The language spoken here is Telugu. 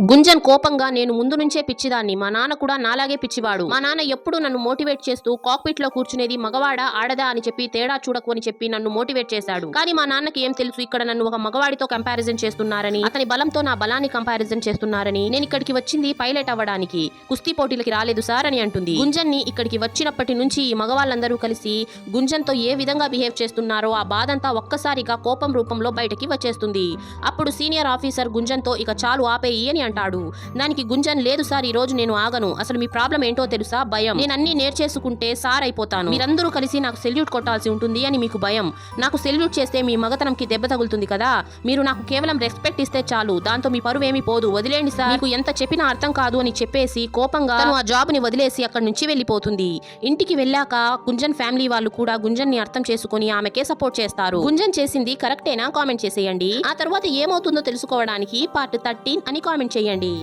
గుంజన్ కోపంగా, నేను ముందు నుంచే పిచ్చిదాన్ని, మా నాన్న కూడా నాలాగే పిచ్చివాడు. మా నాన్న ఎప్పుడు నన్ను మోటివేట్ చేస్తూ కాక్పిట్ లో కూర్చునేది మగవాడా ఆడదా అని చెప్పి తేడా చూడకు అని చెప్పి నన్ను మోటివేట్ చేశాడు. కానీ మా నాన్నకి ఏం తెలుసు, ఇక్కడ నన్ను ఒక మగవాడితో కంపారిజన్ చేస్తున్నారని, అతని బలంతో నా బలాన్ని కంపారిజన్ చేస్తున్నారని. నేను ఇక్కడికి వచ్చింది పైలట్ అవ్వడానికి, కుస్తీ పోటీలకి రాలేదు సార్ అని అంటుంది. గుంజన్ ని ఇక్కడికి వచ్చినప్పటి నుంచి ఈ మగవాళ్ళందరూ కలిసి గుంజన్ తో ఏ విధంగా బిహేవ్ చేస్తున్నారో ఆ బాధంతా ఒక్కసారిగా కోపం రూపంలో బయటకి వచ్చేస్తుంది. అప్పుడు సీనియర్ ఆఫీసర్ గుంజన్ తో ఇక చాలు ఆపేయి అని అంటాడు. దానికి గుంజన్, లేదు సార్ ఈ రోజు నేను ఆగను, అసలు మీ ప్రాబ్లం ఏంటో తెలుసా, భయం. నేను అన్ని నేర్చేసుకుంటే సార్ అయిపోతాను, మీరందరూ కలిసి నాకు సెల్యూట్ కొట్టాల్సి ఉంటుంది అని మీకు భయం. నాకు సెల్యూట్ చేస్తే మీ మగతనంకి దెబ్బ తగులుతుంది కదా, మీరు నాకు కేవలం రెస్పెక్ట్ ఇస్తే చాలు, దాంతో మీ పరువేమీ పోదు, వదిలేండి సార్, మీకు ఎంత చెప్పినా అర్థం కాదు అని చెప్పేసి కోపంగా తను ఆ జాబ్ ని వదిలేసి అక్కడి నుంచి వెళ్ళిపోతుంది. ఇంటికి వెళ్ళాక గుంజన్ ఫ్యామిలీ వాళ్ళు కూడా గుంజన్ ని అర్థం చేసుకుని ఆమెకే సపోర్ట్ చేస్తారు. గుంజన్ చేసింది కరెక్టేనా కామెంట్ చేసేయండి. ఆ తర్వాత ఏమవుతుందో తెలుసుకోవడానికి పార్ట్ 13 అని కామెంట్ చేయండి.